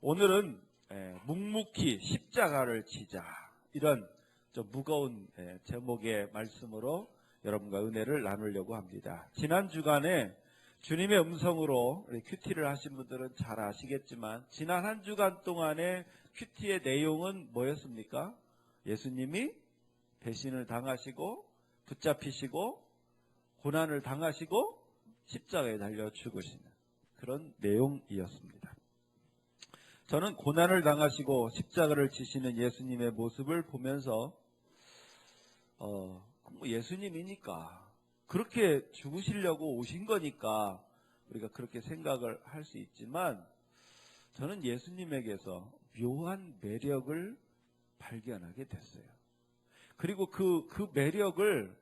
오늘은 묵묵히 십자가를 지자, 이런 좀 무거운 제목의 말씀으로 여러분과 은혜를 나누려고 합니다. 지난 주간에 주님의 음성으로 큐티를 하신 분들은 잘 아시겠지만, 지난 한 주간 동안의 큐티의 내용은 뭐였습니까? 예수님이 배신을 당하시고 붙잡히시고 고난을 당하시고 십자가에 달려 죽으시는 그런 내용이었습니다. 저는 고난을 당하시고 십자가를 지시는 예수님의 모습을 보면서 예수님이니까, 그렇게 죽으시려고 오신 거니까 우리가 그렇게 생각을 할 수 있지만, 저는 예수님에게서 묘한 매력을 발견하게 됐어요. 그리고 그 매력을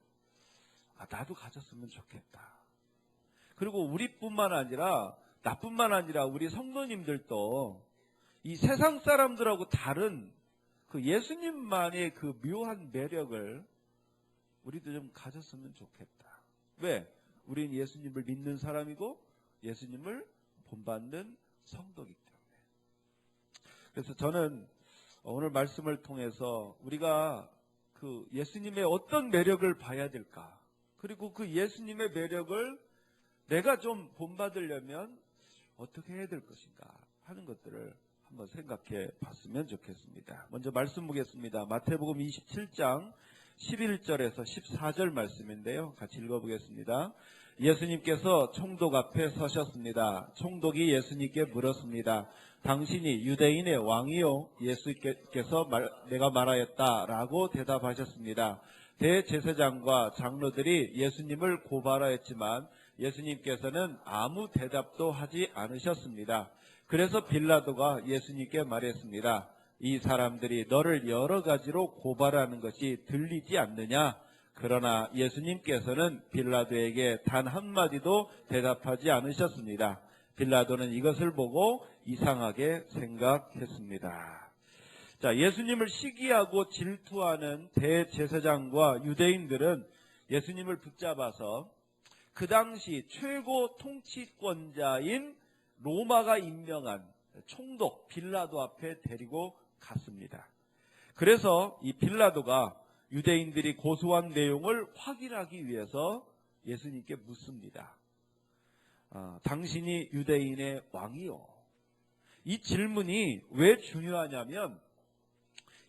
나도 가졌으면 좋겠다. 그리고 우리뿐만 아니라, 나뿐만 아니라 우리 성도님들도 이 세상 사람들하고 다른 그 예수님만의 그 묘한 매력을 우리도 좀 가졌으면 좋겠다. 왜? 우린 예수님을 믿는 사람이고 예수님을 본받는 성도이기 때문에. 그래서 저는 오늘 말씀을 통해서 우리가 그 예수님의 어떤 매력을 봐야 될까, 그리고 그 예수님의 매력을 내가 좀 본받으려면 어떻게 해야 될 것인가 하는 것들을 한번 생각해 봤으면 좋겠습니다. 먼저 말씀 보겠습니다. 마태복음 27장 11절에서 14절 말씀인데요. 같이 읽어보겠습니다. 예수님께서 총독 앞에 서셨습니다. 총독이 예수님께 물었습니다. 당신이 유대인의 왕이요? 예수께서 내가 말하였다라고 대답하셨습니다. 대제사장과 장로들이 예수님을 고발하였지만 예수님께서는 아무 대답도 하지 않으셨습니다. 그래서 빌라도가 예수님께 말했습니다. 이 사람들이 너를 여러 가지로 고발하는 것이 들리지 않느냐? 그러나 예수님께서는 빌라도에게 단 한마디도 대답하지 않으셨습니다. 빌라도는 이것을 보고 이상하게 생각했습니다. 자, 예수님을 시기하고 질투하는 대제사장과 유대인들은 예수님을 붙잡아서 그 당시 최고 통치권자인 로마가 임명한 총독 빌라도 앞에 데리고 갔습니다. 그래서 이 빌라도가 유대인들이 고소한 내용을 확인하기 위해서 예수님께 묻습니다. 당신이 유대인의 왕이요? 이 질문이 왜 중요하냐면,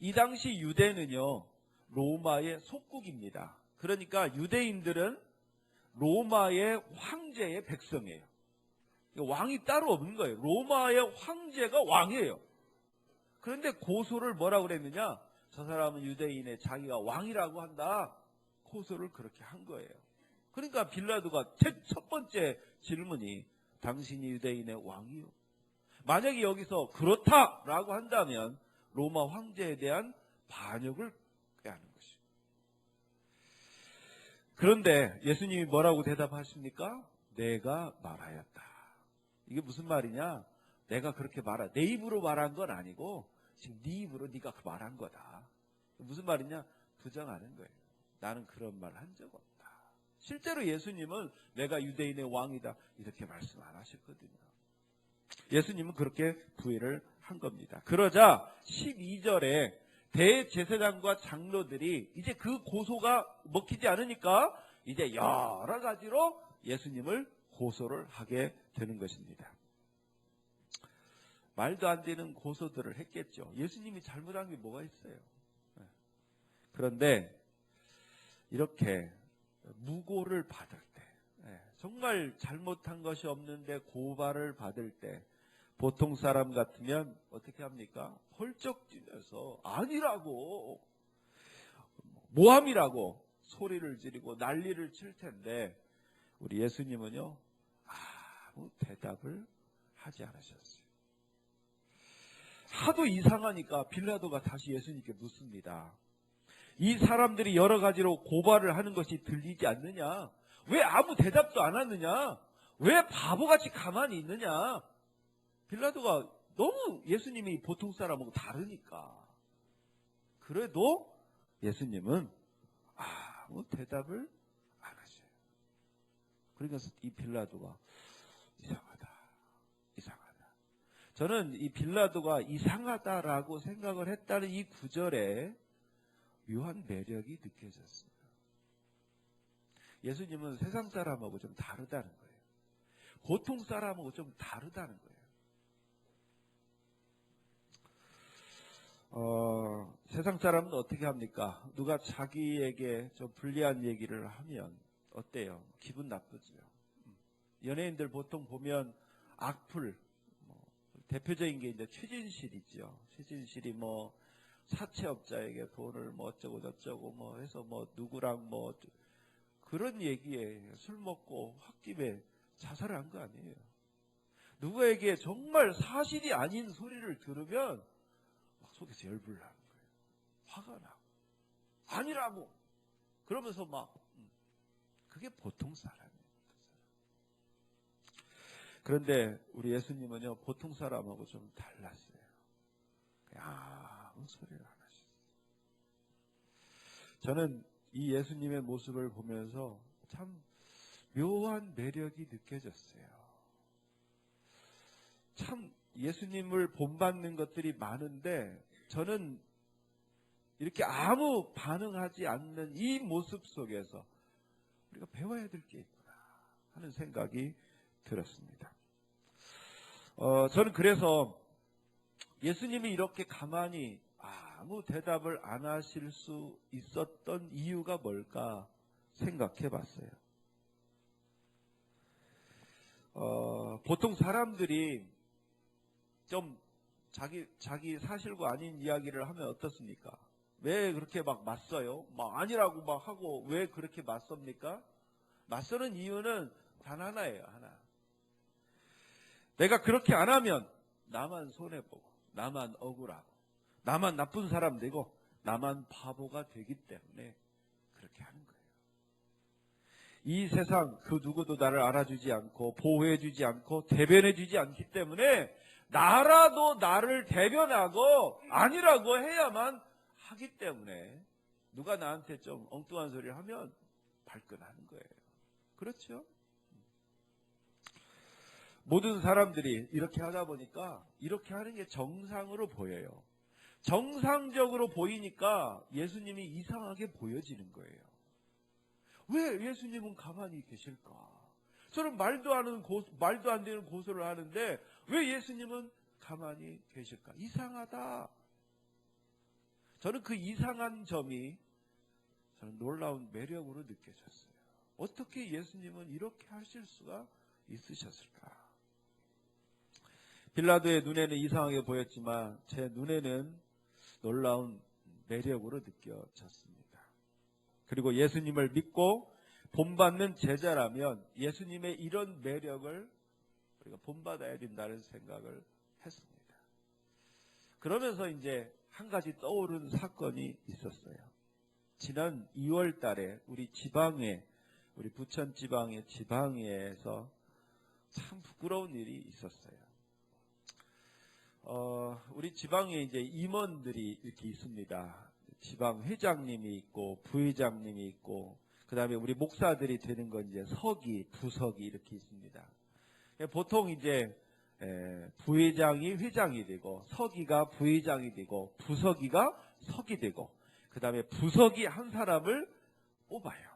이 당시 유대는요, 로마의 속국입니다. 그러니까 유대인들은 로마의 황제의 백성이에요. 왕이 따로 없는 거예요. 로마의 황제가 왕이에요. 그런데 고소를 뭐라고 그랬느냐? 저 사람은 유대인의 자기가 왕이라고 한다. 고소를 그렇게 한 거예요. 그러니까 빌라도가 첫 번째 질문이 당신이 유대인의 왕이요? 만약에 여기서 그렇다라고 한다면 로마 황제에 대한 반역을 하는 것이죠. 그런데 예수님이 뭐라고 대답하십니까? 내가 말하였다. 이게 무슨 말이냐? 내가 그렇게 내 입으로 말한 건 아니고 지금 네 입으로 네가 말한 거다. 무슨 말이냐? 부정하는 거예요. 나는 그런 말 한 적 없다. 실제로 예수님은 내가 유대인의 왕이다 이렇게 말씀 안 하셨거든요. 예수님은 그렇게 부회를 한 겁니다. 그러자 12절에 대제사장과 장로들이 이제 그 고소가 먹히지 않으니까 이제 여러 가지로 예수님을 고소를 하게 되는 것입니다. 말도 안 되는 고소들을 했겠죠. 예수님이 잘못한 게 뭐가 있어요? 그런데 이렇게 무고를 받을 때, 정말 잘못한 것이 없는데 고발을 받을 때 보통 사람 같으면 어떻게 합니까? 펄쩍 뛰면서 아니라고, 모함이라고 소리를 지르고 난리를 칠 텐데, 우리 예수님은요, 아무 대답을 하지 않으셨어요. 하도 이상하니까 빌라도가 다시 예수님께 묻습니다. 이 사람들이 여러 가지로 고발을 하는 것이 들리지 않느냐? 왜 아무 대답도 안 하느냐? 왜 바보같이 가만히 있느냐? 빌라도가 너무 예수님이 보통 사람하고 다르니까. 그래도 예수님은 아무 대답을 안 하셔요. 그러니까 이 빌라도가 이상하다. 저는 이 빌라도가 이상하다라고 생각을 했다는 이 구절에 묘한 매력이 느껴졌어요. 예수님은 세상 사람하고 좀 다르다는 거예요. 보통 사람하고 좀 다르다는 거예요. 세상 사람은 어떻게 합니까? 누가 자기에게 좀 불리한 얘기를 하면 어때요? 기분 나쁘죠. 연예인들 보통 보면 악플, 대표적인 게 이제 최진실이죠. 최진실이 뭐 사채업자에게 돈을 뭐 어쩌고 저쩌고 뭐 해서 뭐 누구랑 뭐 그런 얘기에 술 먹고 홧김에 자살한 거 아니에요. 누구에게 정말 사실이 아닌 소리를 들으면 막 속에서 열불 나는 거예요. 화가 나고 아니라고 그러면서 막 그게 보통 사람이에요. 그런데 우리 예수님은요 보통 사람하고 좀 달랐어요. 아무 소리를 안 하셨어요. 저는 이 예수님의 모습을 보면서 참 묘한 매력이 느껴졌어요. 참 예수님을 본받는 것들이 많은데 저는 이렇게 아무 반응하지 않는 이 모습 속에서 우리가 배워야 될 게 있구나 하는 생각이 들었습니다. 저는 그래서 예수님이 이렇게 가만히 아무 대답을 안 하실 수 있었던 이유가 뭘까 생각해 봤어요. 보통 사람들이 좀 자기 사실과 아닌 이야기를 하면 어떻습니까? 왜 그렇게 막 맞서요? 막 아니라고 막 하고 왜 그렇게 맞섭니까? 맞서는 이유는 단 하나예요, 하나. 내가 그렇게 안 하면 나만 손해보고 나만 억울하고 나만 나쁜 사람 되고 나만 바보가 되기 때문에 그렇게 하는 거예요. 이 세상 그 누구도 나를 알아주지 않고 보호해주지 않고 대변해주지 않기 때문에 나라도 나를 대변하고 아니라고 해야만 하기 때문에 누가 나한테 좀 엉뚱한 소리를 하면 발끈하는 거예요. 그렇죠? 모든 사람들이 이렇게 하다 보니까 이렇게 하는 게 정상으로 보여요. 정상적으로 보이니까 예수님이 이상하게 보여지는 거예요. 왜 예수님은 가만히 계실까? 저는 말도 안 되는 고소를 하는데 왜 예수님은 가만히 계실까? 이상하다. 저는 그 이상한 점이 저는 놀라운 매력으로 느껴졌어요. 어떻게 예수님은 이렇게 하실 수가 있으셨을까? 빌라도의 눈에는 이상하게 보였지만 제 눈에는 놀라운 매력으로 느껴졌습니다. 그리고 예수님을 믿고 본받는 제자라면 예수님의 이런 매력을 우리가 본받아야 된다는 생각을 했습니다. 그러면서 이제 한 가지 떠오른 사건이 있었어요. 지난 2월 달에 우리 지방회, 우리 부천 지방의 지방회에서 참 부끄러운 일이 있었어요. 우리 지방에 이제 임원들이 이렇게 있습니다. 지방 회장님이 있고 부회장님이 있고 그 다음에 우리 목사들이 되는 건 이제 서기, 부서기 이렇게 있습니다. 보통 이제 부회장이 회장이 되고 서기가 부회장이 되고 부서기가 서기 되고 그 다음에 부서기 한 사람을 뽑아요.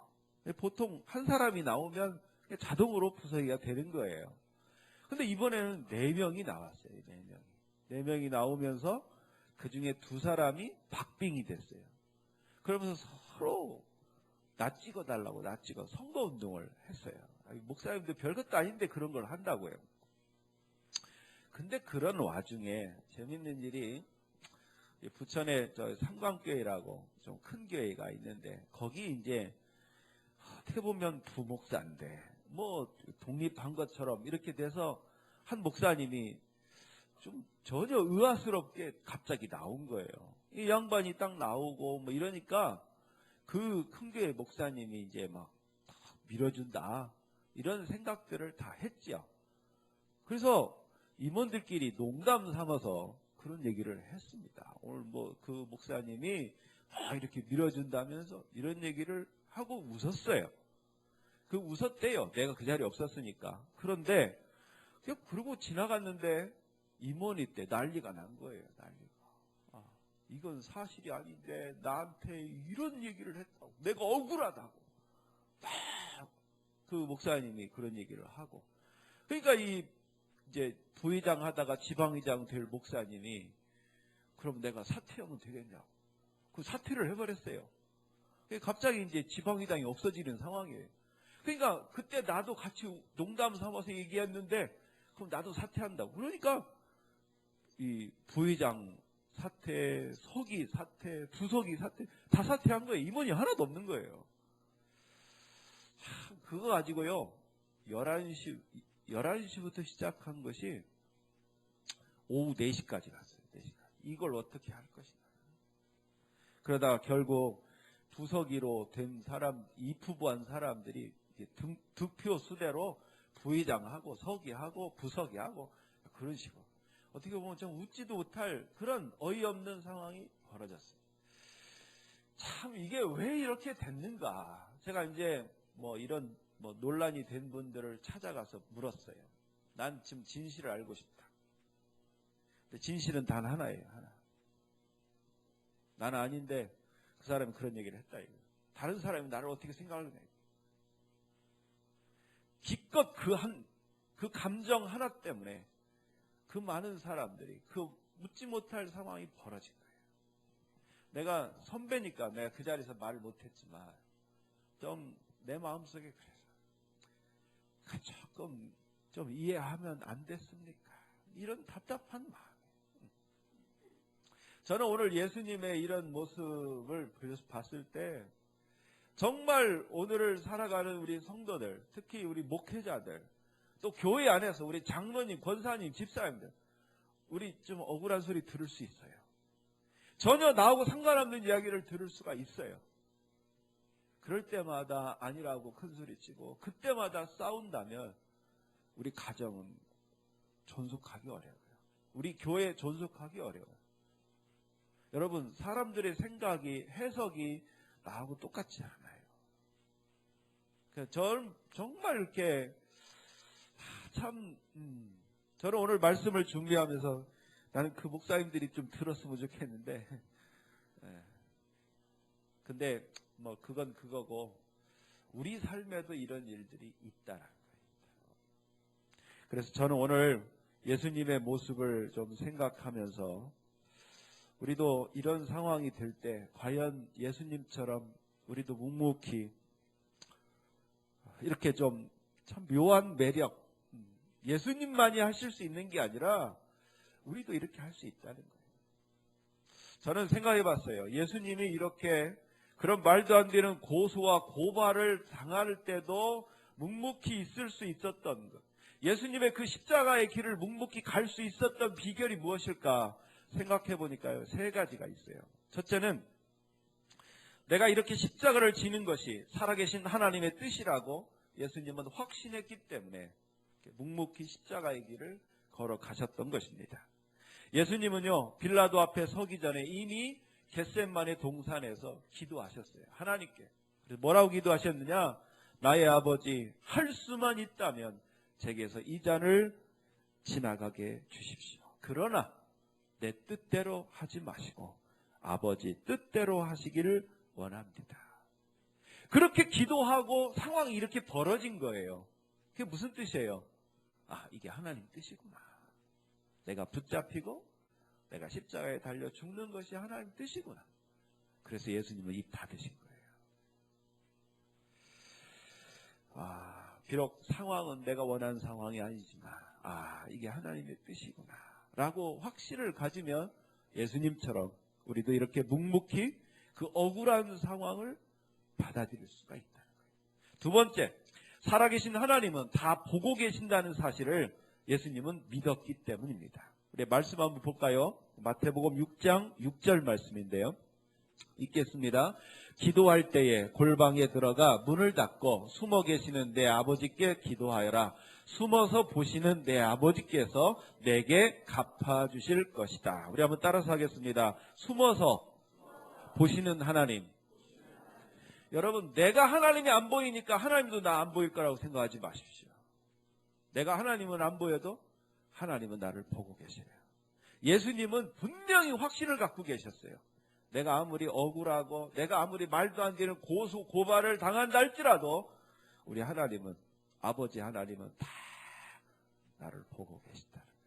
보통 한 사람이 나오면 자동으로 부서기가 되는 거예요. 근데 이번에는 4명이 나왔어요. 4명이. 4명이 나오면서 그 중에 2사람이 박빙이 됐어요. 그러면서 서로 나 찍어달라고 선거운동을 했어요. 목사님들 별것도 아닌데 그런 걸 한다고요. 근데 그런 와중에 재밌는 일이 부천에 저 삼광교회라고 좀 큰 교회가 있는데 거기 이제 어떻게 보면 부목사인데 뭐 독립한 것처럼 이렇게 돼서 한 목사님이 좀 전혀 의아스럽게 갑자기 나온 거예요. 이 양반이 딱 나오고 뭐 이러니까 그 큰 교회 목사님이 이제 막 밀어준다 이런 생각들을 다 했죠. 그래서 임원들끼리 농담 삼아서 그런 얘기를 했습니다. 오늘 뭐 그 목사님이 이렇게 밀어준다면서 이런 얘기를 하고 웃었어요. 그 웃었대요. 내가 그 자리에 없었으니까. 그런데 그러고 지나갔는데 임원회 때 난리가 난 거예요. 난리가. 이건 사실이 아닌데 나한테 이런 얘기를 했다고. 내가 억울하다고. 막 그 목사님이 그런 얘기를 하고. 그러니까 이제 부회장 하다가 지방의장 될 목사님이 그럼 내가 사퇴하면 되겠냐고. 그 사퇴를 해버렸어요. 갑자기 이제 지방의장이 없어지는 상황이에요. 그러니까 그때 나도 같이 농담 삼아서 얘기했는데 그럼 나도 사퇴한다고. 그러니까 이 부회장 사퇴, 서기 사퇴, 부서기 사퇴 다 사퇴한 거예요. 임원이 하나도 없는 거예요. 그거 가지고요 11시부터 시작한 것이 오후 4시까지 갔어요. 4시까지. 이걸 어떻게 할 것인가. 그러다가 결국 부서기로 된 사람, 이푸부한 사람들이 득표 수대로 부회장하고 서기하고 부서기하고 그런 식으로 어떻게 보면 좀 웃지도 못할 그런 어이없는 상황이 벌어졌어요. 참 이게 왜 이렇게 됐는가. 제가 이제 이런 논란이 된 분들을 찾아가서 물었어요. 난 지금 진실을 알고 싶다. 근데 진실은 단 하나예요. 하나. 나는 아닌데 그 사람이 그런 얘기를 했다. 이거. 다른 사람이 나를 어떻게 생각하느냐. 기껏 그 감정 하나 때문에 그 많은 사람들이 그 묻지 못할 상황이 벌어진 거예요. 내가 선배니까 내가 그 자리에서 말을 못했지만 좀 내 마음속에 그래서 조금 좀 이해하면 안 됐습니까? 이런 답답한 마음. 저는 오늘 예수님의 이런 모습을 봤을 때 정말 오늘을 살아가는 우리 성도들, 특히 우리 목회자들, 또 교회 안에서 우리 장로님, 권사님, 집사님들, 우리 좀 억울한 소리 들을 수 있어요. 전혀 나하고 상관없는 이야기를 들을 수가 있어요. 그럴 때마다 아니라고 큰 소리치고 그때마다 싸운다면 우리 가정은 존속하기 어려워요. 우리 교회 존속하기 어려워요. 여러분, 사람들의 생각이, 해석이 나하고 똑같지 않아요. 저는 정말 이렇게 저는 오늘 말씀을 준비하면서 나는 그 목사님들이 좀 들었으면 좋겠는데 근데 그건 그거고 우리 삶에도 이런 일들이 있다라는 거예요. 그래서 저는 오늘 예수님의 모습을 좀 생각하면서 우리도 이런 상황이 될 때 과연 예수님처럼 우리도 묵묵히 이렇게 좀 참 묘한 매력, 예수님만이 하실 수 있는 게 아니라 우리도 이렇게 할 수 있다는 거예요. 저는 생각해 봤어요. 예수님이 이렇게 그런 말도 안 되는 고소와 고발을 당할 때도 묵묵히 있을 수 있었던 것, 예수님의 그 십자가의 길을 묵묵히 갈 수 있었던 비결이 무엇일까 생각해 보니까요, 3가지가 있어요. 첫째는 내가 이렇게 십자가를 지는 것이 살아계신 하나님의 뜻이라고 예수님은 확신했기 때문에 묵묵히 십자가의 길을 걸어가셨던 것입니다. 예수님은요, 빌라도 앞에 서기 전에 이미 겟셋마네 동산에서 기도하셨어요. 하나님께. 그래서 뭐라고 기도하셨느냐? 나의 아버지, 할 수만 있다면 제게서 이 잔을 지나가게 주십시오. 그러나 내 뜻대로 하지 마시고 아버지 뜻대로 하시기를 원합니다. 그렇게 기도하고 상황이 이렇게 벌어진 거예요. 그게 무슨 뜻이에요? 이게 하나님 뜻이구나. 내가 붙잡히고 내가 십자가에 달려 죽는 것이 하나님 뜻이구나. 그래서 예수님은 입 닫으신 거예요. 비록 상황은 내가 원하는 상황이 아니지만 이게 하나님의 뜻이구나 라고 확신을 가지면 예수님처럼 우리도 이렇게 묵묵히 그 억울한 상황을 받아들일 수가 있다는 거예요. 두 번째, 살아계신 하나님은 다 보고 계신다는 사실을 예수님은 믿었기 때문입니다. 우리 말씀 한번 볼까요? 마태복음 6장 6절 말씀인데요. 읽겠습니다. 기도할 때에 골방에 들어가 문을 닫고 숨어 계시는 내 아버지께 기도하여라. 숨어서 보시는 내 아버지께서 내게 갚아주실 것이다. 우리 한번 따라서 하겠습니다. 숨어서 보시는 하나님. 여러분, 내가 하나님이 안 보이니까 하나님도 나 안 보일 거라고 생각하지 마십시오. 내가 하나님은 안 보여도 하나님은 나를 보고 계셔요. 예수님은 분명히 확신을 갖고 계셨어요. 내가 아무리 억울하고 내가 아무리 말도 안 되는 고소 고발을 당한다 할지라도 우리 하나님은, 아버지 하나님은 다 나를 보고 계시다는 거예요.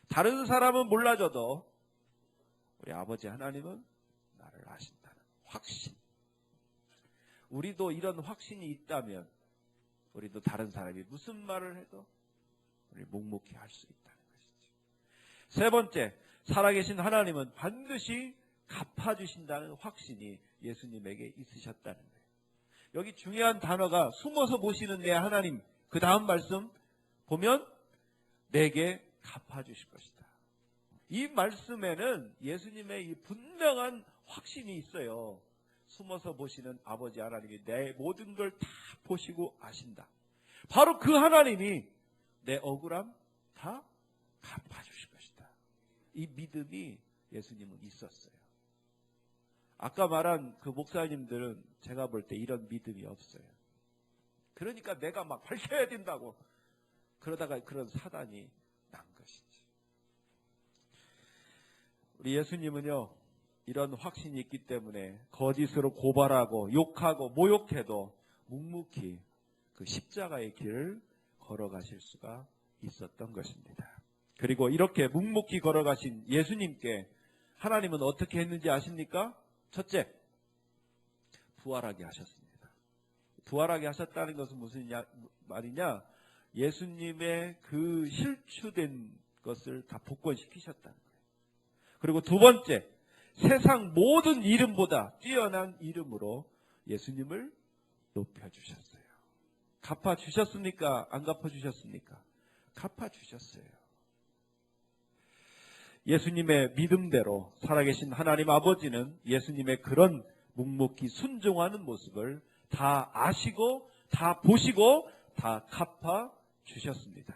다른 사람은 몰라줘도 우리 아버지 하나님은 나를 아신다는 확신. 우리도 이런 확신이 있다면 우리도 다른 사람이 무슨 말을 해도 우리 묵묵히 할 수 있다는 것이죠. 세 번째, 살아계신 하나님은 반드시 갚아주신다는 확신이 예수님에게 있으셨다는 거예요. 여기 중요한 단어가 숨어서 보시는 내 하나님, 그 다음 말씀 보면 내게 갚아주실 것이다. 이 말씀에는 예수님의 이 분명한 확신이 있어요. 숨어서 보시는 아버지 하나님이 내 모든 걸 다 보시고 아신다. 바로 그 하나님이 내 억울함 다 갚아주실 것이다. 이 믿음이 예수님은 있었어요. 아까 말한 그 목사님들은 제가 볼 때 이런 믿음이 없어요. 그러니까 내가 막 밝혀야 된다고 그러다가 그런 사단이 난 것이지. 우리 예수님은요, 이런 확신이 있기 때문에 거짓으로 고발하고 욕하고 모욕해도 묵묵히 그 십자가의 길을 걸어가실 수가 있었던 것입니다. 그리고 이렇게 묵묵히 걸어가신 예수님께 하나님은 어떻게 했는지 아십니까? 첫째, 부활하게 하셨습니다. 부활하게 하셨다는 것은 무슨 말이냐? 예수님의 그 실추된 것을 다 복권시키셨다는 거예요. 그리고 두 번째, 세상 모든 이름보다 뛰어난 이름으로 예수님을 높여주셨어요. 갚아주셨습니까? 안 갚아주셨습니까? 갚아주셨어요. 예수님의 믿음대로 살아계신 하나님 아버지는 예수님의 그런 묵묵히 순종하는 모습을 다 아시고 다 보시고 다 갚아주셨습니다.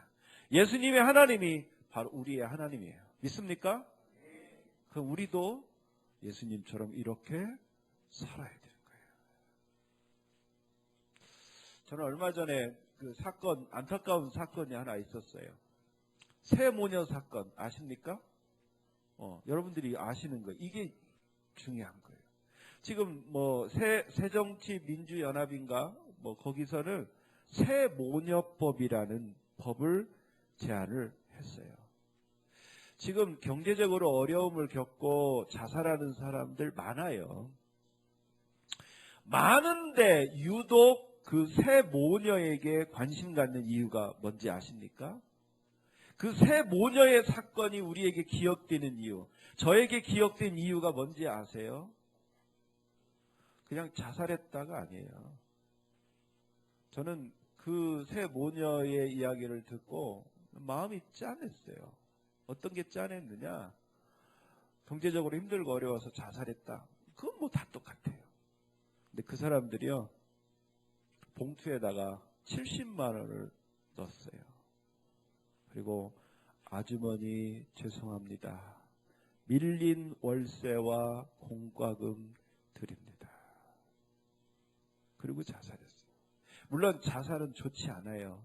예수님의 하나님이 바로 우리의 하나님이에요. 믿습니까? 그럼 우리도 예수님처럼 이렇게 살아야 되는 거예요. 저는 얼마 전에 그 사건, 안타까운 사건이 하나 있었어요. 새 모녀 사건 아십니까? 여러분들이 아시는 거예요. 이게 중요한 거예요. 지금 뭐 새정치민주연합인가 뭐 거기서는 새 모녀법이라는 법을 제안을 했어요. 지금 경제적으로 어려움을 겪고 자살하는 사람들 많아요. 많은데 유독 그 새 모녀에게 관심 갖는 이유가 뭔지 아십니까? 그 새 모녀의 사건이 우리에게 기억되는 이유, 저에게 기억된 이유가 뭔지 아세요? 그냥 자살했다가 아니에요. 저는 그 새 모녀의 이야기를 듣고 마음이 짠했어요. 어떤 게 짠했느냐? 경제적으로 힘들고 어려워서 자살했다. 그건 뭐 다 똑같아요. 근데 그 사람들이요, 봉투에다가 70만 원을 넣었어요. 그리고 아주머니 죄송합니다. 밀린 월세와 공과금 드립니다. 그리고 자살했어요. 물론 자살은 좋지 않아요.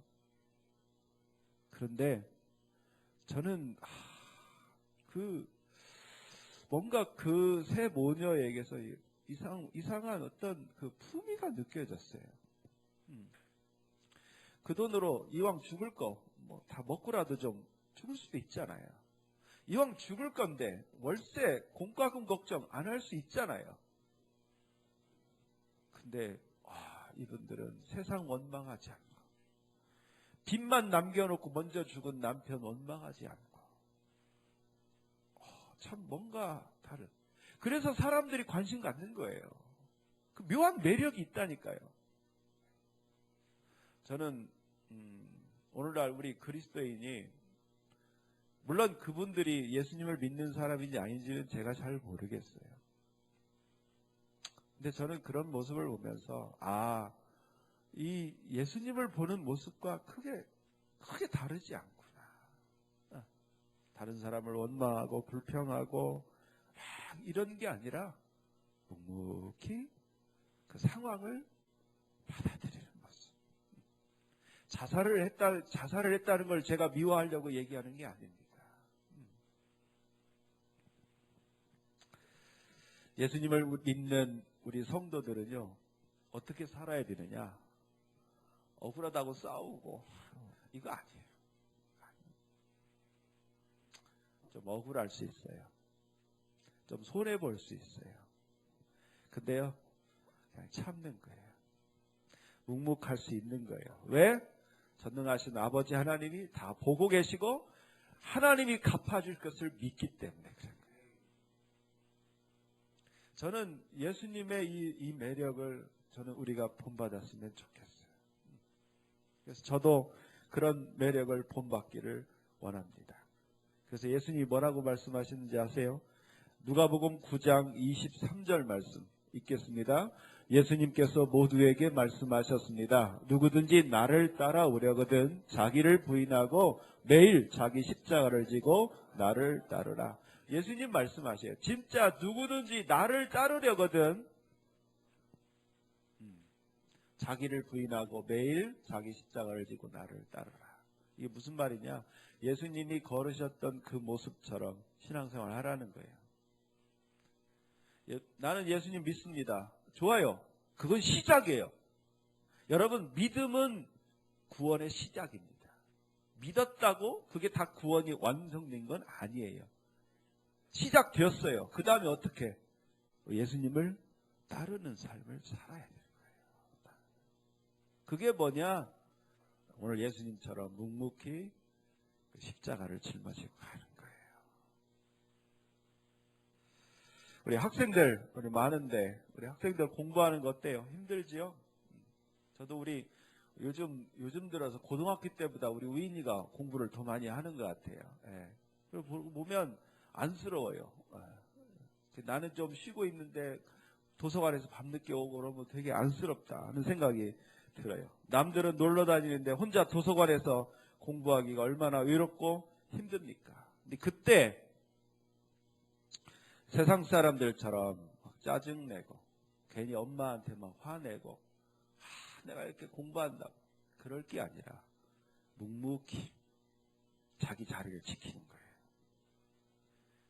그런데 저는 뭔가 그 새 모녀에게서 이상한 어떤 그 품위가 느껴졌어요. 그 돈으로 이왕 죽을 거 뭐 다 먹고라도 좀 죽을 수도 있잖아요. 이왕 죽을 건데 월세, 공과금 걱정 안 할 수 있잖아요. 근데 이분들은 세상 원망하지 않고 빚만 남겨놓고 먼저 죽은 남편 원망하지 않고 참 뭔가 다른. 그래서 사람들이 관심 갖는 거예요. 그 묘한 매력이 있다니까요. 저는 오늘날 우리 그리스도인이 물론 그분들이 예수님을 믿는 사람인지 아닌지는 제가 잘 모르겠어요. 근데 저는 그런 모습을 보면서 이 예수님을 보는 모습과 크게 다르지 않구나. 다른 사람을 원망하고 불평하고 이런 게 아니라 묵묵히 그 상황을 받아들이는 모습. 자살을 했다는 걸 제가 미워하려고 얘기하는 게 아닙니다. 예수님을 믿는 우리 성도들은요, 어떻게 살아야 되느냐? 억울하다고 싸우고, 이거 아니에요. 좀 억울할 수 있어요. 좀 손해볼 수 있어요. 근데요, 그냥 참는 거예요. 묵묵할 수 있는 거예요. 왜? 전능하신 아버지 하나님이 다 보고 계시고 하나님이 갚아줄 것을 믿기 때문에 그런 거예요. 저는 예수님의 이 매력을 저는 우리가 본받았으면 좋겠어요. 그래서 저도 그런 매력을 본받기를 원합니다. 그래서 예수님이 뭐라고 말씀하시는지 아세요? 누가복음 9장 23절 말씀 읽겠습니다. 예수님께서 모두에게 말씀하셨습니다. 누구든지 나를 따라오려거든 자기를 부인하고 매일 자기 십자가를 지고 나를 따르라. 예수님 말씀하세요. 진짜 누구든지 나를 따르려거든 자기를 부인하고 매일 자기 십자가를 지고 나를 따르라. 이게 무슨 말이냐? 예수님이 걸으셨던 그 모습처럼 신앙생활 하라는 거예요. 나는 예수님 믿습니다. 좋아요. 그건 시작이에요. 여러분, 믿음은 구원의 시작입니다. 믿었다고 그게 다 구원이 완성된 건 아니에요. 시작되었어요. 그 다음에 어떻게? 예수님을 따르는 삶을 살아야 되는 거예요. 그게 뭐냐? 오늘 예수님처럼 묵묵히 십자가를 짊어지고 가는 거예요. 우리 학생들, 우리 많은데, 우리 학생들 공부하는 거 어때요? 힘들지요? 저도 우리 요즘 들어서 고등학교 때보다 우리 우인이가 공부를 더 많이 하는 것 같아요. 예. 그리고 보면 안쓰러워요. 예. 나는 좀 쉬고 있는데 도서관에서 밤늦게 오고 그러면 되게 안쓰럽다 하는 생각이 들어요. 남들은 놀러 다니는데 혼자 도서관에서 공부하기가 얼마나 외롭고 힘듭니까? 근데 그때 세상 사람들처럼 막 짜증내고 괜히 엄마한테 막 화내고 내가 이렇게 공부한다고 그럴 게 아니라 묵묵히 자기 자리를 지키는 거예요.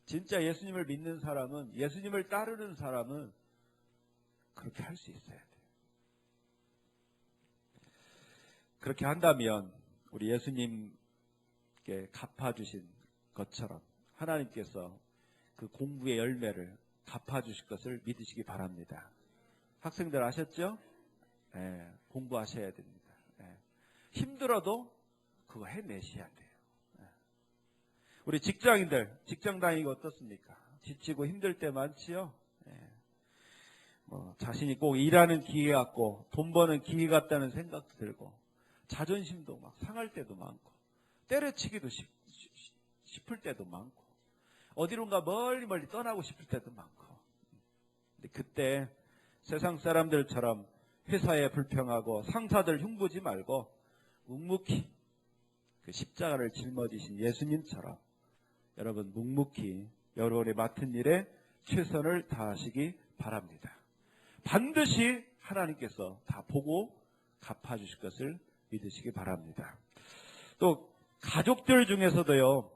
진짜 예수님을 믿는 사람은, 예수님을 따르는 사람은 그렇게 할 수 있어야 돼요. 그렇게 한다면 우리 예수님께 갚아주신 것처럼 하나님께서 그 공부의 열매를 갚아주실 것을 믿으시기 바랍니다. 학생들 아셨죠? 네, 공부하셔야 됩니다. 네. 힘들어도 그거 해내셔야 돼요. 네. 우리 직장인들, 직장 다니기 어떻습니까? 지치고 힘들 때 많지요? 네. 자신이 꼭 일하는 기회 같고 돈 버는 기회 같다는 생각도 들고 자존심도 막 상할 때도 많고 때려치기도 싶을 때도 많고 어디론가 멀리 떠나고 싶을 때도 많고. 근데 그때 세상 사람들처럼 회사에 불평하고 상사들 흉보지 말고 묵묵히 그 십자가를 짊어지신 예수님처럼 여러분 묵묵히 여러분의 맡은 일에 최선을 다하시기 바랍니다. 반드시 하나님께서 다 보고 갚아주실 것을 믿으시기 바랍니다. 또 가족들 중에서도요,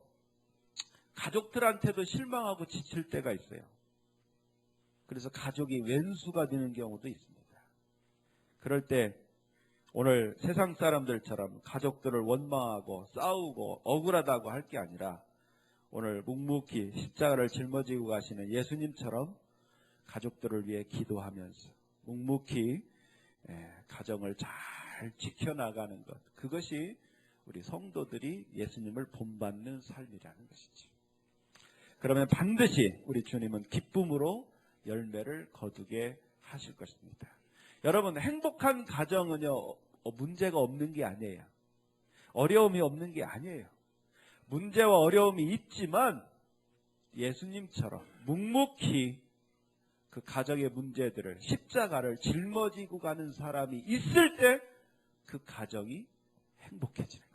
가족들한테도 실망하고 지칠 때가 있어요. 그래서 가족이 왼수가 되는 경우도 있습니다. 그럴 때 오늘 세상 사람들처럼 가족들을 원망하고 싸우고 억울하다고 할 게 아니라 오늘 묵묵히 십자가를 짊어지고 가시는 예수님처럼 가족들을 위해 기도하면서 묵묵히 가정을 잘 지켜나가는 것, 그것이 우리 성도들이 예수님을 본받는 삶이라는 것이죠. 그러면 반드시 우리 주님은 기쁨으로 열매를 거두게 하실 것입니다. 여러분, 행복한 가정은요, 문제가 없는 게 아니에요. 어려움이 없는 게 아니에요. 문제와 어려움이 있지만 예수님처럼 묵묵히 그 가정의 문제들을, 십자가를 짊어지고 가는 사람이 있을 때 그 가정이 행복해지는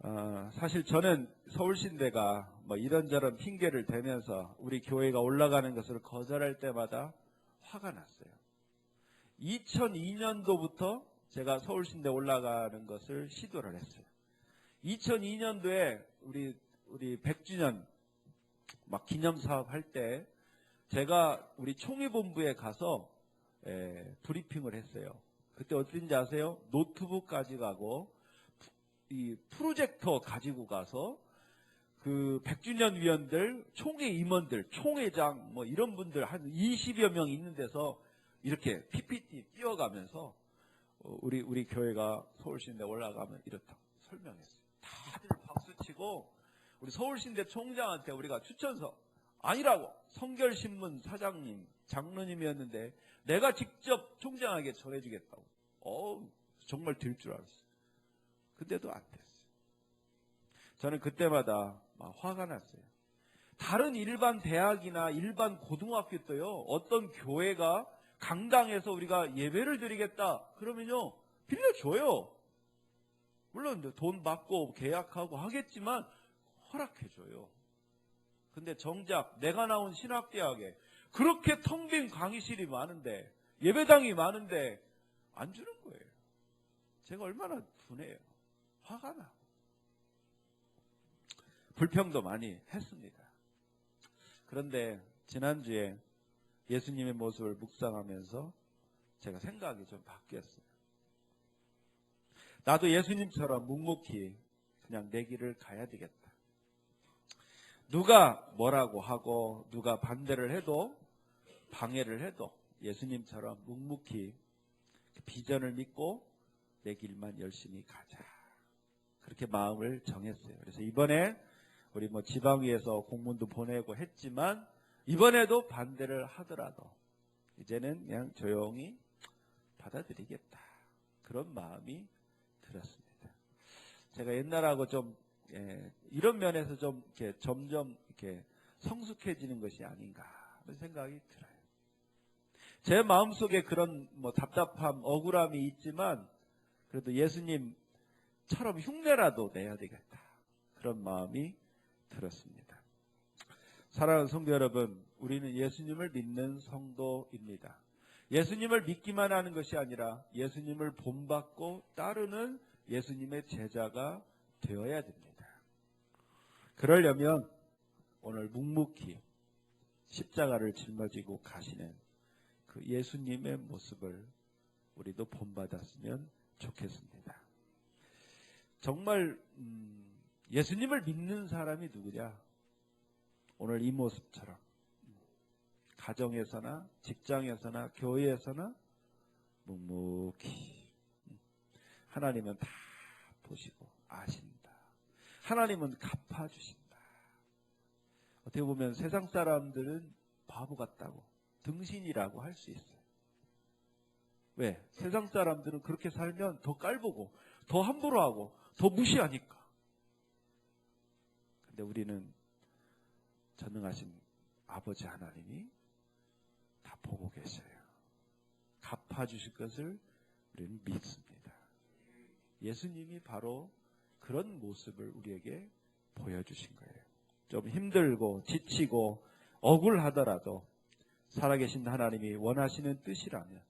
것입니다. 사실 저는 서울신대가 이런저런 핑계를 대면서 우리 교회가 올라가는 것을 거절할 때마다 화가 났어요. 2002년도부터 제가 서울신대 올라가는 것을 시도를 했어요. 2002년도에 우리 100주년 막 기념사업 할 때 제가 우리 총회본부에 가서 브리핑을 했어요. 그때 어땠는지 아세요? 노트북 가져가고 이 프로젝터 가지고 가서 그 100주년 위원들, 총회 임원들, 총회장 뭐 이런 분들 한 20여 명 있는 데서 이렇게 PPT 띄워가면서 우리 교회가 서울신대 올라가면 이렇다고 설명했어요. 다들 박수치고 우리 서울신대 총장한테 우리가 추천서 아니라고 성결신문 사장님, 장로님이었는데 내가 직접 총장에게 전해주겠다고. 정말 될 줄 알았어요. 근데도 안 됐어요. 저는 그때마다 막 화가 났어요. 다른 일반 대학이나 일반 고등학교 때요, 어떤 교회가 강당에서 우리가 예배를 드리겠다 그러면요 빌려줘요. 물론 돈 받고 계약하고 하겠지만 허락해줘요. 근데 정작 내가 나온 신학대학에 그렇게 텅 빈 강의실이 많은데 예배당이 많은데 안 주는 거예요. 제가 얼마나 분해요. 화가 나. 불평도 많이 했습니다. 그런데 지난주에 예수님의 모습을 묵상하면서 제가 생각이 좀 바뀌었어요. 나도 예수님처럼 묵묵히 그냥 내 길을 가야 되겠다. 누가 뭐라고 하고 누가 반대를 해도 방해를 해도 예수님처럼 묵묵히 비전을 믿고 내 길만 열심히 가자. 그렇게 마음을 정했어요. 그래서 이번에 우리 지방위에서 공문도 보내고 했지만 이번에도 반대를 하더라도 이제는 그냥 조용히 받아들이겠다. 그런 마음이 들었습니다. 제가 옛날하고 좀 이런 면에서 좀 이렇게 점점 이렇게 성숙해지는 것이 아닌가 하는 생각이 들어요. 제 마음속에 그런 답답함, 억울함이 있지만 그래도 예수님처럼 흉내라도 내야 되겠다. 그런 마음이 들었습니다. 사랑하는 성도 여러분, 우리는 예수님을 믿는 성도입니다. 예수님을 믿기만 하는 것이 아니라 예수님을 본받고 따르는 예수님의 제자가 되어야 됩니다. 그러려면 오늘 묵묵히 십자가를 짊어지고 가시는 그 예수님의 모습을 우리도 본받았으면 좋겠습니다. 정말 예수님을 믿는 사람이 누구냐? 오늘 이 모습처럼 가정에서나 직장에서나 교회에서나 묵묵히 하나님은 다 보시고 아신다. 하나님은 갚아주신다. 어떻게 보면 세상 사람들은 바보 같다고 등신이라고 할 수 있어요. 왜? 세상 사람들은 그렇게 살면 더 깔보고 더 함부로 하고 더 무시하니까. 근데 우리는 전능하신 아버지 하나님이 다 보고 계셔요. 갚아주실 것을 우리는 믿습니다. 예수님이 바로 그런 모습을 우리에게 보여주신 거예요. 좀 힘들고 지치고 억울하더라도 살아계신 하나님이 원하시는 뜻이라면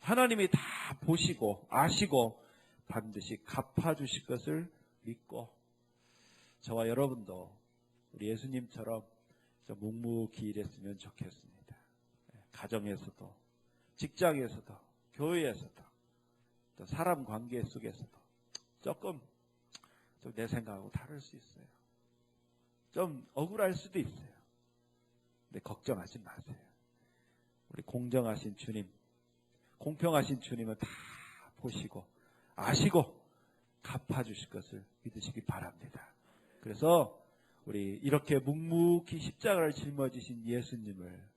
하나님이 다 보시고 아시고 반드시 갚아주실 것을 믿고 저와 여러분도 우리 예수님처럼 좀 묵묵히 일했으면 좋겠습니다. 가정에서도 직장에서도 교회에서도 또 사람 관계 속에서도 조금 좀 내 생각하고 다를 수 있어요. 좀 억울할 수도 있어요. 근데 걱정하지 마세요. 우리 공정하신 주님, 공평하신 주님은 다 보시고 아시고 갚아주실 것을 믿으시기 바랍니다. 그래서 우리 이렇게 묵묵히 십자가를 짊어지신 예수님을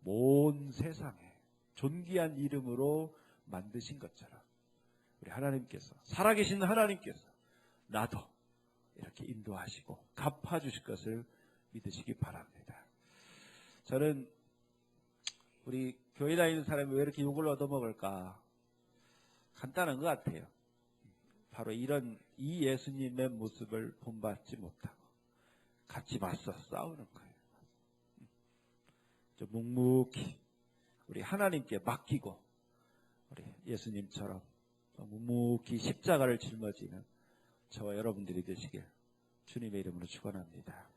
온 세상에 존귀한 이름으로 만드신 것처럼 우리 하나님께서 살아계신 하나님께서 나도 이렇게 인도하시고 갚아주실 것을 믿으시기 바랍니다. 저는 우리 교회 다니는 사람이 왜 이렇게 욕을 얻어먹을까? 간단한 것 같아요. 바로 이 예수님의 모습을 본받지 못하고 같이 맞서 싸우는 거예요. 좀 묵묵히 우리 하나님께 맡기고 우리 예수님처럼 묵묵히 십자가를 짊어지는 저와 여러분들이 되시길 주님의 이름으로 축원합니다.